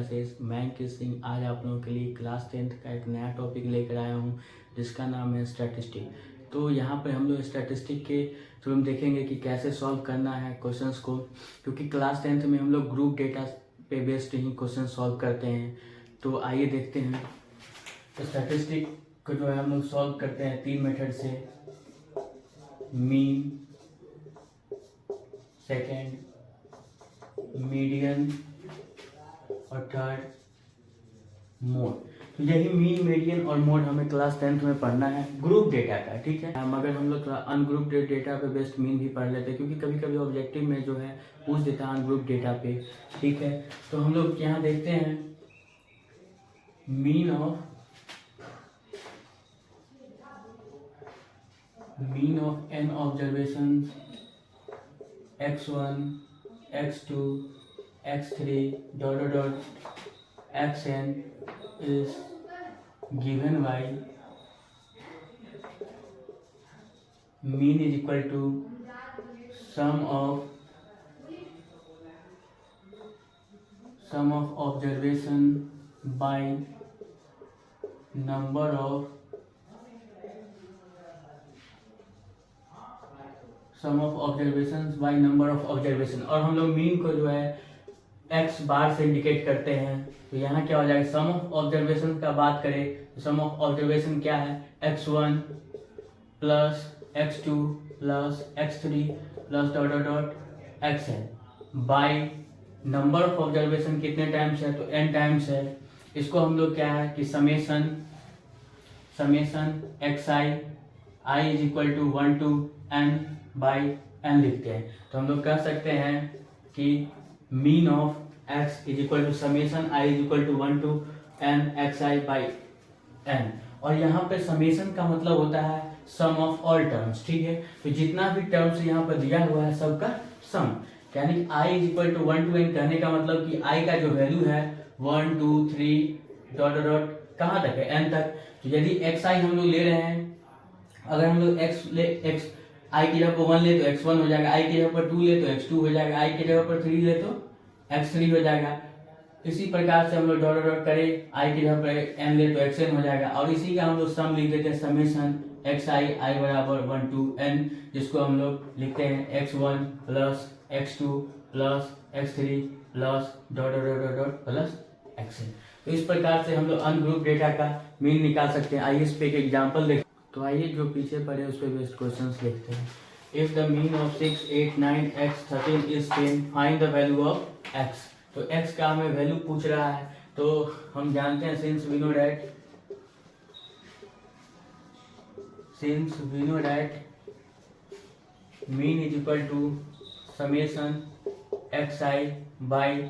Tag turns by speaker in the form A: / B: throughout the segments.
A: Classes. मैं अंकित सिंह आज आप लोगों के लिए क्लास 10th का एक नया टॉपिक लेकर आया हूं जिसका नाम है स्टैटिस्टिक। तो यहाँ पर हम लोग स्टैटिस्टिक के थ्रू हम देखेंगे कि कैसे सॉल्व करना है क्वेश्चंस को, क्योंकि क्लास 10th में हम लोग ग्रुप डेटा पे बेस्ड ही क्वेश्चन सॉल्व करते हैं। तो आइए देखते हैं। स्टैटिस्टिक को जो है हम लोग सॉल्व करते हैं 3 मेथड से, मीन, सेकेंड मीडियन और थर्ड मोड। तो यही मीन, मीडियन और मोड हमें क्लास 10th में पढ़ना है ग्रुप डेटा का, ठीक है। मगर हम लोग अनग्रुप डेटा पे बेस्ड मीन भी पढ़ लेते हैं, क्योंकि कभी कभी ऑब्जेक्टिव में जो है पूछ देता है अनग्रुप डेटा पे, ठीक है। तो हम लोग यहाँ देखते हैं mean of n observation x1 x2 x3 xn is given by mean is equal to sum of observation by number of observation. और हम लोग मीन को जो है x बार से इंडिकेट करते हैं। तो यहाँ क्या हो जाएगा, सम ऑफ ऑब्जर्वेशन का बात करें तो सम ऑफ ऑब्जर्वेशन क्या है, x1 plus x2 plus x3 plus xn by number of observation कितने टाइम्स है, तो n टाइम्स है। इसको हम लोग क्या है कि summation xi i is equal to 1 to n by n लिखते हैं। तो हम लोग कह सकते हैं कि mean of x is equal to summation i is equal to 1 to n xi by n। और यहाँ पे समेशन का मतलब होता है सम ऑफ ऑल टर्म्स, ठीक है। तो जितना भी टर्म्स यहाँ पर दिया हुआ है सबका सम, यानी कि i is equal to 1 to n कहने का मतलब कि i का जो वैल्यू है 1 2 3 डॉट डॉट कहाँ तक है, n तक। तो यदि xi हम लोग ले रहे हैं, अगर हम लोग x i की जगह पर 1 ले तो x1 हो जाएगा, i की जगह पर 2 ले तो x2 हो जाएगा, i की जगह पर 3 ले तो x3 हो जाएगा। इसी प्रकार से हम लोग डॉट डॉट करें, i की जगह पर n ले तो xn हो जाएगा। और इसी का हम लोग सम लिख देते हैं समेशन xi i बराबर 1 to n, जिसको हम लोग लिखते हैं x1 plus x2 plus x3 plus dot dot dot plus xn। तो इस प्रकार से हम लोग अनग्रुप डेटा का मीन निकाल सकते हैं। आइए इस पे एक एग्जाम्पल देखते हैं। तो आइए जो पीछे पड़े उस पर बेस्ड क्वेश्चंस देखते हैं। If the mean of 6 8 9 x 13 is 10 find the value of x। तो x का हमें वैल्यू पूछ रहा है। तो हम जानते हैं since we know that mean is equal to summation xi by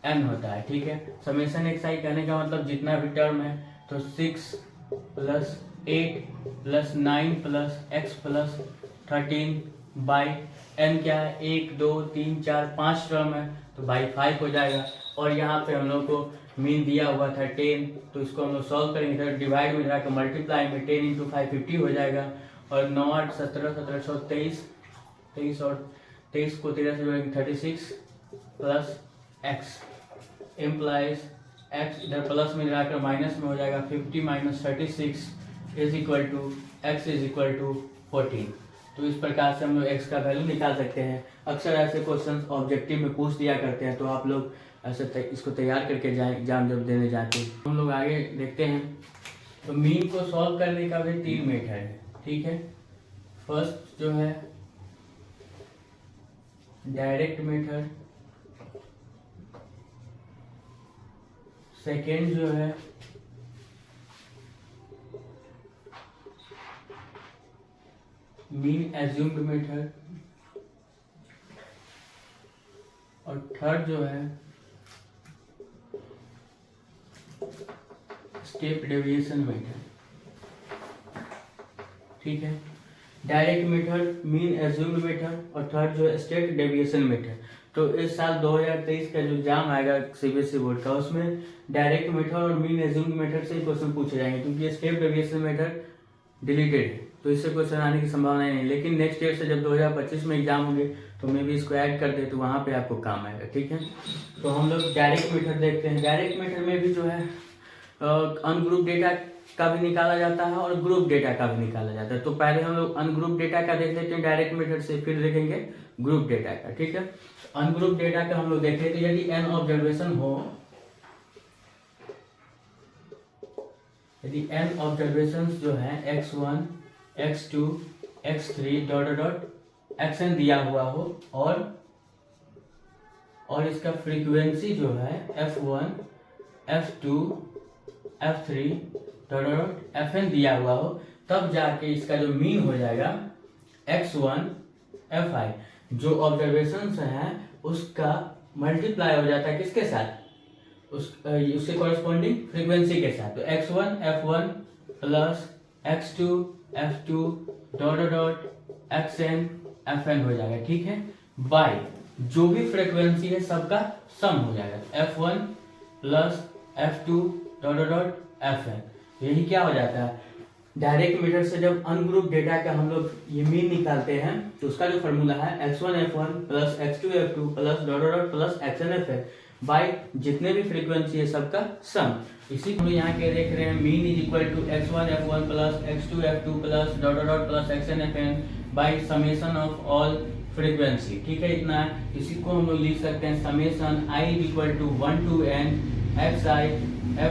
A: n होता है, ठीक है। समेशन xi कहने का मतलब जितना भी टर्म है, तो 6 plus 8 plus 9 plus x plus 13 by n क्या है, 1 2 3 4 5 टर्म है तो बाई 5 हो जाएगा। और यहाँ पे हम लोग को मीन दिया हुआ था 10, तो इसको हम लोग सॉल्व करेंगे। तो डिवाइड में जाकर मल्टीप्लाई में 10 इंटू 5 50 हो जाएगा। और 9 8 17 17 23 23 और 23 को 13 से जोड़ेंगे 36 प्लस x इम्प्लाइज x इधर प्लस में जाकर माइनस में हो जाएगा 50 minus 36 is equal to x is equal to 14। तो इस प्रकार से हम लोग x का वैल्यू निकाल सकते हैं। अक्सर ऐसे क्वेश्चन ऑब्जेक्टिव में पूछ दिया करते हैं, तो आप लोग ऐसे इसको तैयार करके जाए एग्जाम जब देने जाते हैं। हम लोग आगे देखते हैं। तो मीन को सॉल्व करने का भी 3 मेथड है, ठीक है। फर्स्ट जो है डायरेक्ट मेथड, सेकेंड जो है मीन एज्यूम्ड मेथड, और थर्ड जो है स्टेप डेविएशन मेथड, ठीक है। Direct method, mean assumed method और थर्ड जो है स्टेप डेविएशन मेथड। तो इस साल 2023 का जो एग्जाम आएगा सीबीएसई बोर्ड का, उसमें डायरेक्ट मेथड और मीन एज्यूम्ड मेथड से ही क्वेश्चन पूछे जाएंगे, क्योंकि स्टेप डेविएशन मेथड डिलीटेड है, तो इससे क्वेश्चन आने की संभावना नहीं, लेकिन नेक्स्ट ईयर से जब 2025 में एग्जाम होंगे तो मैं भी इसको ऐड कर दे तो वहाँ पे आपको काम आएगा। ठीक है, तो हम लोग डायरेक्ट मेथड देखते हैं। डायरेक्ट मेथड में भी जो है अनग्रुप डेटा का भी निकाला जाता है और ग्रुप डेटा का भी निकाला जाता है। तो पहले हम लोग अनग्रुप डेटा का देख लेते हैं डायरेक्ट मेथड से, फिर देखेंगे ग्रुप डेटा का। ठीक है, अनग्रुप डेटा का हम लोग देखें तो यदि n ऑब्जर्वेशन हो, यदि n ऑब्जर्वेशन जो है x1, x2, x3 dot dot xn दिया हुआ हो और इसका फ्रीक्वेंसी जो है f1, f2, f3 dot dot fn दिया हुआ हो, तब जाके इसका जो मीन हो जाएगा x1 fi, जो ऑब्जर्वेशंस हैं उसका मल्टीप्लाई हो जाता है किसके साथ, उसके कॉरेस्पॉन्डिंग फ्रीक्वेंसी के साथ। तो x1 f1 plus x2 f2 dot dot xn fn हो जाएगा। ठीक है, बाय जो भी फ्रीक्वेंसी है सबका सम हो जाएगा f1 plus f2 dot dot fn। यही क्या हो जाता है, डायरेक्ट मेथड से जब अनग्रुप डेटा का हम लोग ये मीन निकालते हैं तो उसका जो फॉर्मूला है x1 f1 plus x2 f2 plus dot dot plus xn fn by जितने भी फ्रीक्वेंसी है सबका सम। इसी को यहाँ के देख रहे हैं, mean is equal to x1 f1 plus x2 f2 plus dot dot plus xn fn by summation of all frequency. ठीक है, इतना है। इसी को हम लोग लिख सकते हैं summation i is equal to 1 to n xi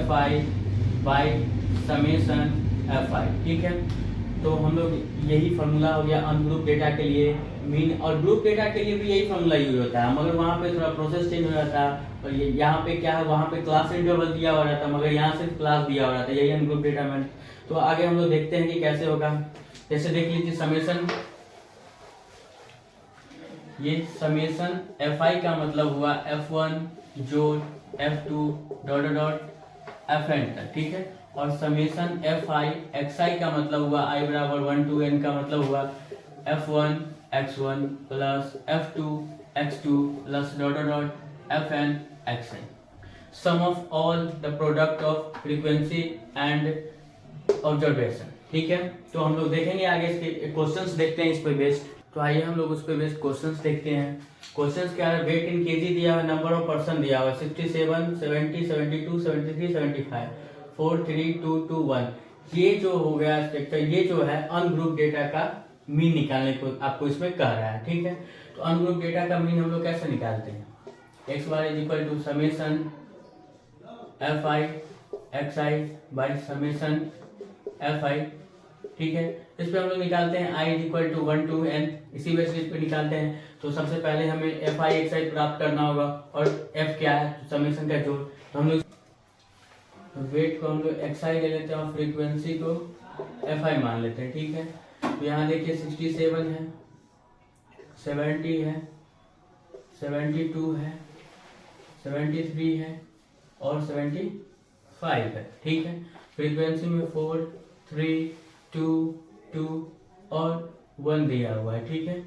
A: fi by summation fi। ठीक है, तो हम लोग यही फॉर्मूला हो गया अनग्रुप डेटा के लिए मीन, और ग्रुप डेटा के लिए भी यही फॉर्मूला यूज होता है, मगर वहाँ पे थोड़ा प्रोसेस चेंज हो जाता है। और यहाँ पे क्या है, वहाँ पे क्लास इंटरवल दिया हो जाता है, मगर यहाँ सिर्फ क्लास दिया हो जाता है, यही अनग्रुप डेटा में। तो आगे हम लोग देखते हैं कि कैसे होगा। जैसे देख लीजिए समेशन, ये समेशन fi का मतलब हुआ f1 जोड़ f2 डॉट डॉट fn तक। ठीक है, और समेशन fi xi का मतलब हुआ i बराबर 1 to n का मतलब हुआ f1 x1 plus f2 x2 plus dot dot fn xn, sum of all the product of frequency and observation. ठीक है, तो हम लोग देखेंगे आगे इसके क्वेश्चंस देखते हैं इस पे बेस्ड। तो आइए हम लोग उस पे बेस्ड क्वेश्चंस देखते हैं। क्वेश्चंस क्या है, वेट इन केजी दिया हुआ, नंबर ऑफ पर्सन दिया हुआ 67, 70, 72, 73, 75, 4, 3, 2, 2, 1। ये जो हो गया स्ट्रक्चर, ये जो है अनग्रुप डेटा का मीन निकालने को आपको इसमें कह रहा है। ठीक है, तो अनग्रुप डेटा का मीन हम लोग कैसे निकालते हैं, x bar is equal to summation fi xi by summation fi। ठीक है, इस पे हम लोग निकालते हैं i is equal to 1 to n, इसी बेसिस पे निकालते हैं। तो सबसे पहले हमें fi xi प्राप्त करना होगा, और f क्या है, समेशन का जोड़। तो हम लोग वेट को हम लोग xi ले लेते हैं और फ्रीक्वेंसी को fi मान लेते हैं। ठीक है, तो यहाँ देखिए 67 है, 70 है, 72 है, 73 है और 75 है। ठीक है, फ्रीक्वेंसी में 4, 3, 2, 2 और 1 दिया हुआ है। ठीक है,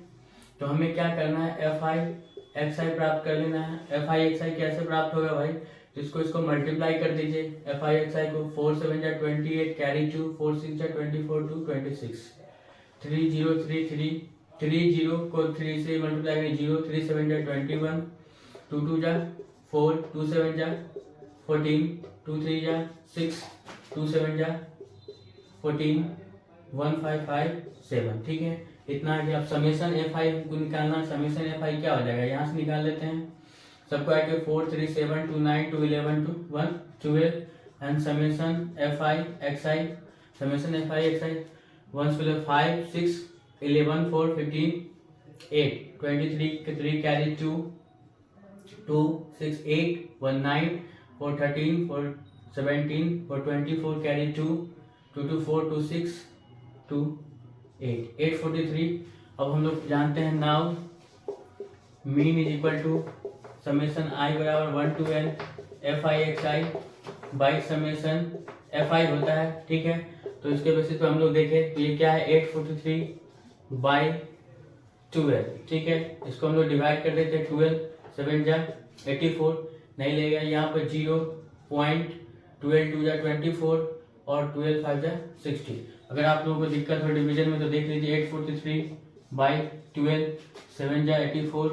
A: तो हमें क्या करना है, fi xi प्राप्त कर लेना है। fi xi कैसे प्राप्त होगा भाई, तो इसको मल्टीप्लाई कर दीजिए, fi xi को 4 7 जा 28 कैरी 2, 4 6 जा 24 2 26, 3 0 3 3 3 0 को 3 से मल्टीप्लाई करें 0, 3 7 जा 21, 2 2 जा 4, 2 7 जा 14, 2 3 जा 6, 2 7 जा 14, 1 5 5 7। ठीक है, इतना है कि अब समेशन fi को निकालना, समेशन fi क्या हो जाएगा, यहाँ से निकाल लेते हैं। सबको आके 4 3 7 2 9 2 11 2 1 12 and summation fi xi, summation fi xi 1 5 6 11 4 15 8 23 3 carry 2 2 6 8 1 9 4 13 4 17 4 24 carry 2 2 2 4 2 6 2 8 8 43। अब हम लोग जानते हैं now mean is equal to summation i बराबर 1 to n fi xi by summation fi होता है। ठीक है, तो इसके बेसिस पे हम लोग देखें तो ये क्या है 843 बाई 12। ठीक है, इसको हम लोग डिवाइड कर देते हैं, 12 7 जा 84 नहीं लेगा, यहाँ पर 0.12 2 जा 24 और 12 5 जा 60। अगर आप लोगों को दिक्कत हो डिवीजन में तो देख लीजिए 843/12, 7 जा 84,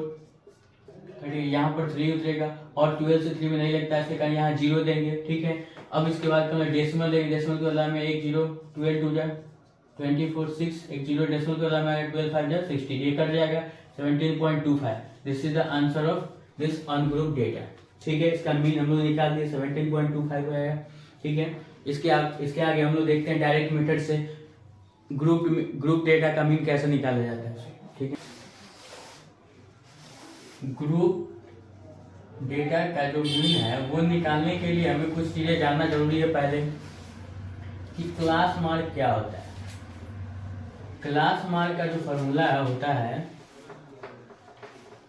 A: यहाँ पर 3 उतरेगा और 12 से 3 में नहीं लगता है, इसके कारण यहाँ 0 देंगे। ठीक है, अब इसके बाद हम डेसिमल देंगे, डेसिमल के बदला में 1 0, 12 2 जा 24, 6, एक 0 डेसिमल के बदला में 12 5 जा 60, ये कर जाएगा 17.25। This is the answer of this ungroup data. ठीक है, इसका मीन हम लोग निकाल दिए 17.25 हो जाएगा। ठीक है, इसके आगे हम लोग देखते हैं डायरेक्ट मेथड से ग्रुप डेटा का मीन कैसे निकाला जाता है। ठीक है, ग्रुप डेटा का जो मीन है वो निकालने के लिए हमें कुछ चीजें जानना जरूरी है पहले, कि क्लास मार्क क्या होता है। क्लास मार्क का जो फॉर्मूला होता है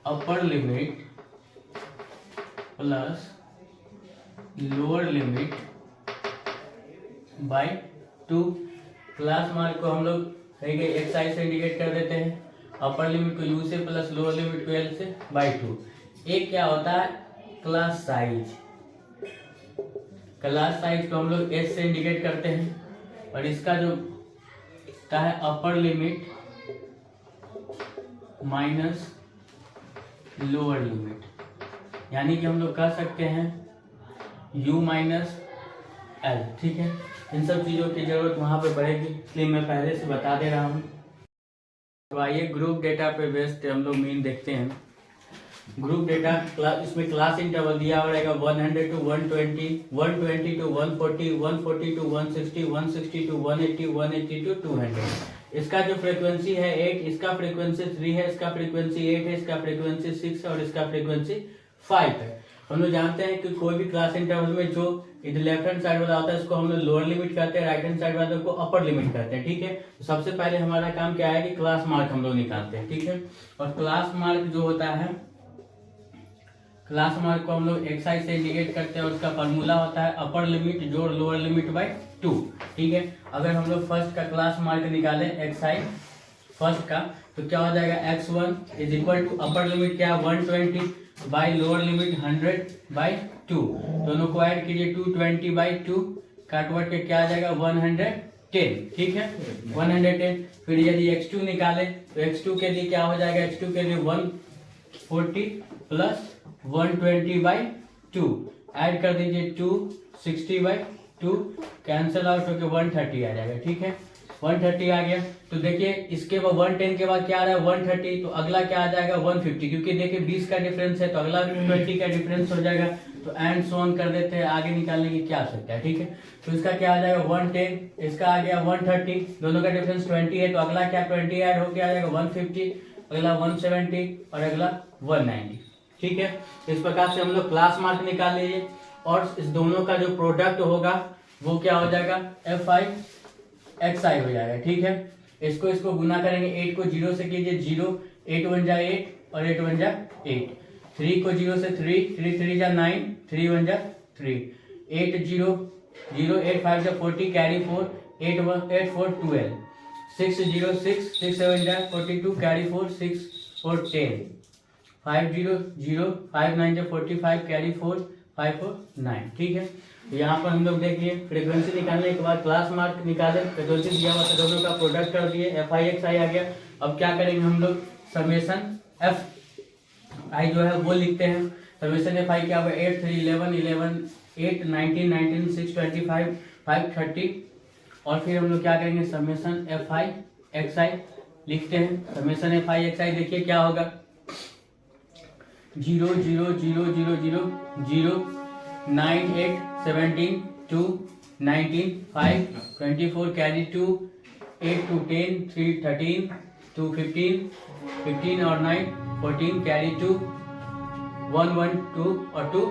A: upper limit plus lower limit by 2। Class mark को हम लोग एक्स आई से इंडिकेट कर देते हैं, अपर लिमिट को यू से प्लस लोअर लिमिट को एल से बाय 2। एक क्या होता है क्लास साइज, क्लास साइज को हम लोग एस से इंडिकेट करते हैं, और इसका जो का है upper limit minus lower limit, यानी कि हम लोग कह सकते हैं u माइनस एल। ठीक है, इन सब चीज़ों की जरूरत वहाँ पे पड़ेगी, इसलिए मैं पहले से बता दे रहा हूँ। तो आइए ग्रुप डेटा पे बेस्ड हम लोग मीन देखते हैं। ग्रुप डेटा इसमें क्लास इंटरवल दिया हुआ रहेगा 100 to 120, 120 to 140, 140 to 160, 160 to 180, 180 to 200। इसका जो फ्रीक्वेंसी है 8, इसका फ्रीक्वेंसी 3 है, इसका फ्रीक्वेंसी 8 है, इसका फ्रीक्वेंसी 6 है और इसका फ्रीक्वेंसी 5 है। हम लोग जानते हैं कि कोई भी क्लास इंटरवल में जो इधर लेफ्ट हैंड साइड वाला होता है इसको हम लोग लोअर लिमिट कहते हैं, राइट हैंड साइड वाले को अपर लिमिट कहते हैं। ठीक है, तो सबसे पहले हमारा काम क्या है कि क्लास मार्क हम लोग निकालते हैं। ठीक है, और क्लास मार्क जो होता है, क्लास मार्क को हम लोग एक्स आई से इंडिकेट करते हैं और उसका फॉर्मूला होता है अपर लिमिट जोड़ लोअर लिमिट बाय 2। ठीक है, अगर हम लोग फर्स्ट का क्लास मार्क निकालें एक्स आई फर्स्ट का, तो क्या हो जाएगा x1 is equal to upper limit क्या 120 बाई लोअर लिमिट 100/2। दोनों को ऐड कीजिए 220/2, काटवर्ड के क्या आ जाएगा 110। ठीक है, 110। फिर यदि x2 निकाले तो x2 के लिए क्या हो जाएगा, x2 के लिए 140 प्लस 120/2 ऐड कर दीजिए 260/2, कैंसिल आउट होकर 130 आ जाएगा। ठीक है, 130 आ गया। तो देखिए इसके बाद 110 के बाद क्या आ रहा है 130, तो अगला क्या आ जाएगा 150, क्योंकि देखिए 20 का डिफरेंस है तो अगला 20 का डिफरेंस हो जाएगा। तो एंड सो ऑन कर देते हैं, आगे निकालने की क्या आवश्यकता है। ठीक है, तो इसका क्या आ जाएगा 110, इसका आ गया 130, दोनों का डिफरेंस 20 है, तो अगला क्या 20 ऐड होकर आ जाएगा 150, अगला 170 और अगला 190। ठीक है, इस प्रकार से हम लोग क्लास मार्क निकाल लीजिए, और इस दोनों का जो प्रोडक्ट होगा वो क्या हो जाएगा fi xi हो जाएगा। ठीक है, इसको गुना करेंगे, 8 को 0 से कीजिए 0, 8 1 जा 8 और 8 1 जा 8, 3 को 0 से 3, 3 3 जा 9, 3 1 जा 3, 8 0 0, 8 5 जा 40, कैरी 4, 8 1 8 4 12, 6 0 6, 6 7 जा 42, कैरी 4, 6 4 10, 5 0 0, 5 9 जा 45, कैरी 4, 5 4 9। ठीक है, यहाँ पर हम लोग देखिए फ्रीक्वेंसी निकालने के बाद क्लास मार्क निकाले, फ्रीक्वेंसी दिया हुआ था, दोनों का प्रोडक्ट कर दिए, एफ आई एक्स आई आ गया। अब क्या करेंगे हम लोग, समेसन एफ आई जो है वो लिखते हैं। समेसन एफ आई क्या हुआ 8 3 11 11 8 19 19 6 25 5 30, और फिर हम लोग क्या करेंगे समेसन एफ आई एक्स आई लिखते हैं। समेसन एफ आई एक्स आई देखिए क्या होगा 0 0 0 0 0 0 9 8 17 2 19 5 24, कैरी 2, 8 2 10 3 13 2 15 15 और 9 14, कैरी 2 1 1 2 और 2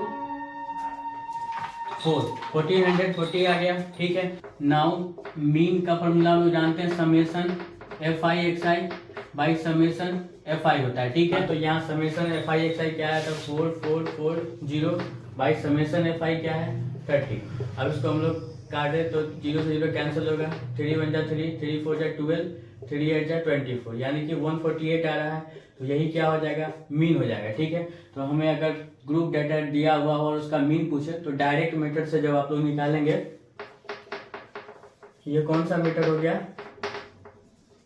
A: 4, 1440 आ गया। ठीक है, नाउ मीन का फॉर्मूला हम लोग जानते हैं, summation F I x i by summation F I होता है। ठीक है, तो यहाँ समेसन एफ आई एक्स आई क्या है, तो 4 4 4 0 बाई समेसन एफ आई क्या है 30। अब इसको हम लोग काटे तो 0 से 0 कैंसिल होगा, 3 1 जा 3, 3 4 जा 12, 3 8 जा 24, यानी कि 148 आ रहा है। तो यही क्या हो जाएगा मीन हो जाएगा। ठीक है, तो हमें अगर ग्रुप डाटा दिया हुआ और उसका मीन पूछे तो डायरेक्ट मेथड से जब आप लोग निकालेंगे ये कौन सा मीटर हो गया,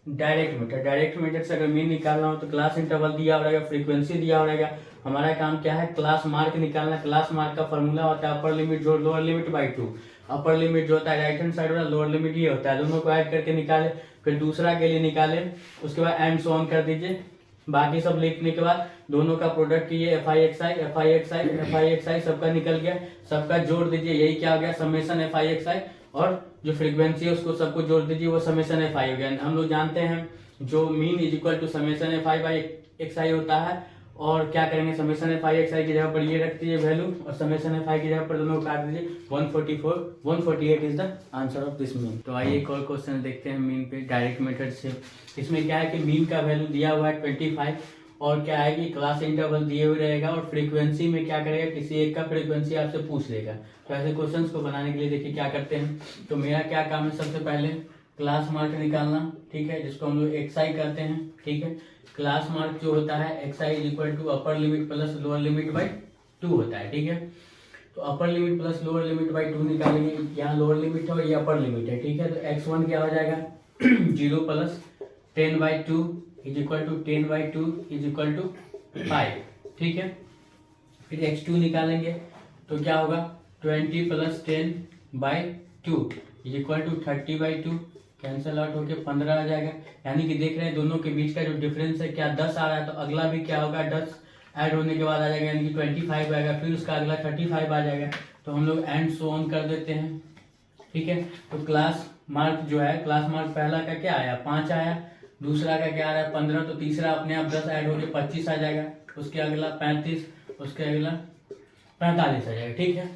A: डायरेक्ट मीटर। डायरेक्ट मीटर से अगर मीन निकालना हो तो क्लास इंटरवल दिया हो रहेगा, फ्रीक्वेंसी दिया हो रहेगा। हमारा काम क्या है, क्लास मार्क निकालना। क्लास मार्क का फॉर्मूला होता है अपर लिमिट जोड़ lower limit by 2। Upper limit जो होता है राइट हैंड साइड वाला, लोअर लिमिट ये होता है, दोनों को ऐड करके निकाले, फिर दूसरा के लिए निकाले, उसके बाद एंड सो ऑन कर दीजिए। बाकी सब लिखने के बाद दोनों का प्रोडक्ट कीजिए, F I x I F I x I F I x I सबका निकल गया, सबका जोड़ दीजिए, यही क्या हो गया, समेशन एफ आई एक्स आई। और जो फ्रीक्वेंसी है उसको सबको जोड़ दीजिए, वो समेशन एफ आई हो गया। हम लोग जानते हैं जो mean is equal to summation F I by X I होता है। और क्या करेंगे, summation F I x I की जगह पर ये रख दीजिए वैल्यू, और समेशन एफ आई की जगह पर दोनों को काट दीजिए। 148 is the answer of this mean. तो आइए एक और क्वेश्चन देखते हैं मीन पे डायरेक्ट मेथड से। इसमें क्या है कि मीन का वैल्यू दिया हुआ है 25, और क्या है कि क्लास इंटरवल दिए हुए रहेगा, और फ्रीक्वेंसी में क्या करेगा, किसी एक का फ्रीक्वेंसी आपसे पूछ लेगा। तो ऐसे क्वेश्चंस को बनाने के लिए देखिए क्या करते हैं। तो मेरा क्या काम है, सबसे पहले क्लास मार्क निकालना, ठीक है, जिसको हम लोग एक्स आई कहते हैं, ठीक है। क्लास मार्क जो होता है x i is equal to upper limit plus lower limit by 2 होता है, ठीक है। तो upper limit plus lower limit by 2 निकालेंगे, यहाँ लोअर लिमिट है और ये अपर लिमिट है, ठीक है। तो x1 क्या हो जाएगा 0 plus 10/2 is equal to 10/2 is equal to 5, ठीक है। फिर x2 निकालेंगे तो क्या होगा 20 plus 10/2 is equal to 30/2, cancel out होके 15 आ जाएगा। यानी कि देख रहे हैं दोनों के बीच का जो डिफरेंस है क्या 10 आ रहा है, तो अगला भी क्या होगा 10 ऐड होने के बाद आ जाएगा, यानी कि 25 आएगा, फिर उसका अगला 35 आ जाएगा। तो हम लोग एंड सो ऑन कर देते हैं, ठीक है। तो क्लास मार्क जो है, क्लास मार्क पहला का क्या आया 5 आया, दूसरा का क्या आ रहा है 15, तो तीसरा अपने आप 10 ऐड होके 25 आ जाएगा, उसके अगला 35, उसके अगला 45 आ जाएगा, ठीक है।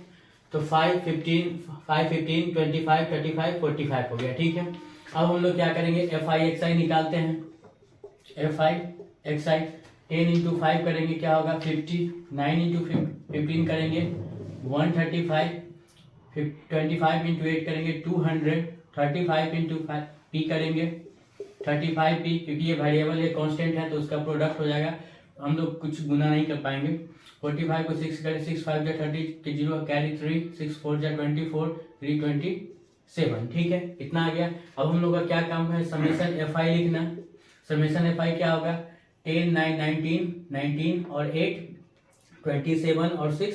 A: तो 5, 15, 25, 35, 45 हो गया, ठीक है। अब हम लोग क्या करेंगे, एफ आई एक्स आई निकालते हैं। F I x I 10 into 5 करेंगे क्या होगा 50, 9 इंटू 15 करेंगे 135, 25 इंटू 8 करेंगे 200, 35 इंटू पी करेंगे 35 पी, क्योंकि ये वेरिएबल है कांस्टेंट है तो उसका प्रोडक्ट हो जाएगा, हम लोग कुछ गुना नहीं कर पाएंगे। 45 को 6 करें, 6 5 जा 30 के 0 कैरी 3, 6 4 जा 24, 3 27, ठीक है, इतना आ गया। अब हम लोग का क्या काम है, समेशन एफ आई लिखना। समेशन एफ आई क्या होगा 10 9 19 और 8 27 और 6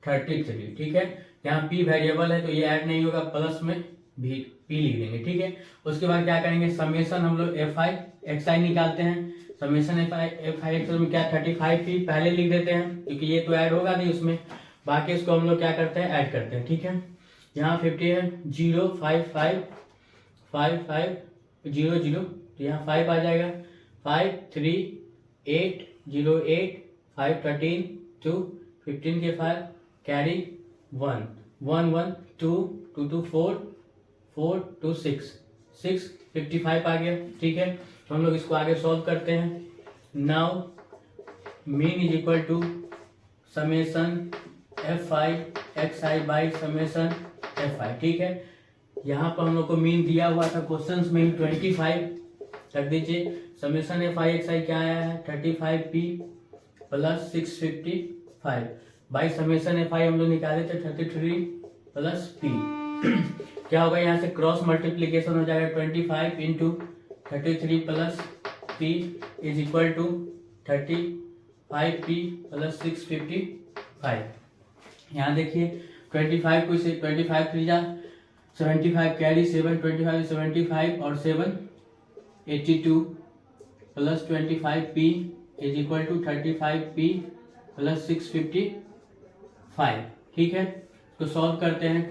A: 33, ठीक है। यहाँ पी वेरिएबल है तो ये ऐड नहीं होगा, प्लस में भी पी लिख देंगे, ठीक है। उसके बाद क्या करेंगे, समेशन हम लोग एफ आई एक्स आई निकालते हैं। समेशन एफ आई एक्स आई में क्या 35 पी पहले लिख देते हैं, क्योंकि ये तो ऐड होगा नहीं उसमें, बाकी इसको हम लोग क्या करते हैं ऐड करते हैं, ठीक है। यहाँ 50 है 0 5 5 5 5 0 0, तो यहाँ 5 आ जाएगा, 5 3 8 0 8 5 13 2 15 के 5 कैरी 1 1 1 2 2 2 4 4 2 6 6 55 आ गया, ठीक है। तो हम लोग इसको आगे सॉल्व करते हैं। Now mean is equal to summation F I x i by summation F i, ठीक है। यहाँ पर हम लोग को मीन दिया हुआ था क्वेश्चंस में 25 रख दीजिए। समेशन एफ आई एक्स आई क्या आया है 35 p plus 655 by summation F I हम लोग निकाले थे 33 प्लस पी। क्या होगा यहाँ से क्रॉस मल्टीप्लीकेशन हो जाएगा 25 into 33 plus p is equal to 35 p plus 655। यहाँ देखिए 25 को इसे 25 3 जा 75 कैरी 7 25 75 और 7 82 plus 25 p is equal to 35 p plus 655, ठीक है। तो सॉल्व करते हैं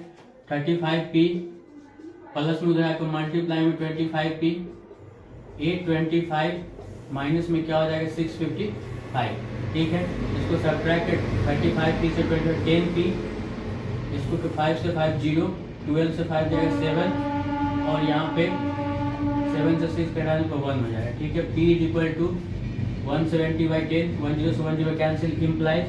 A: 35 पी प्लस में उधर को मल्टीप्लाई में 25 पी 825 माइनस में क्या हो जाएगा 655, ठीक है। इसको सब्ट्रैक्ट 35 पी से 10 पी, इसको 5 से 5 0, 12 से 5 जाएगा 7, और यहाँ पे 7 से 6 घटाने को 1 हो जाएगा, ठीक है। P इज इक्वल टू 170/10, 10 से 10 cancel implies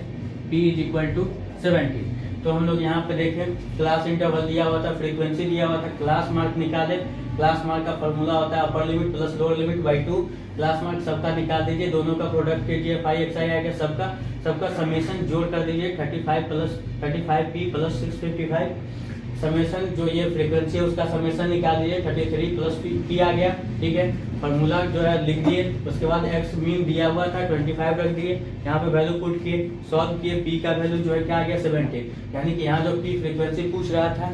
A: P is equal to 70। तो हम लोग यहाँ पे देखें क्लास इंटरवल दिया हुआ था, फ्रीक्वेंसी दिया हुआ था, क्लास मार्क निकाले। क्लास मार्क का फॉर्मूला होता है upper limit plus lower limit by 2। Class mark सबका निकाल दीजिए, दोनों का प्रोडक्ट कीजिए, 5 एक्स आई आएगा, सबका समेशन जोड़ कर दीजिए 35 पी प्लस 655 समेशन जो ये फ्रीक्वेंसी है उसका समेशन निकाल लीजिए, 33 प्लस पी आ गया, ठीक है। फॉर्मूला जो है लिख दिए, उसके बाद एक्स मीन दिया हुआ था 25 रख दिए, यहाँ पे वैल्यू पुट किए, सॉल्व किए, पी का वैल्यू जो है क्या आ गया 70, यानी कि यहाँ जो पी फ्रीक्वेंसी पूछ रहा था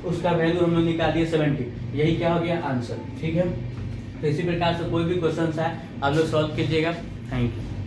A: उसका वैल्यू हम लोग निकाल दिए 70, यही क्या हो गया आंसर, ठीक है। तो इसी प्रकार से कोई भी क्वेश्चन है आप लोग सॉल्व कीजिएगा। Thank you.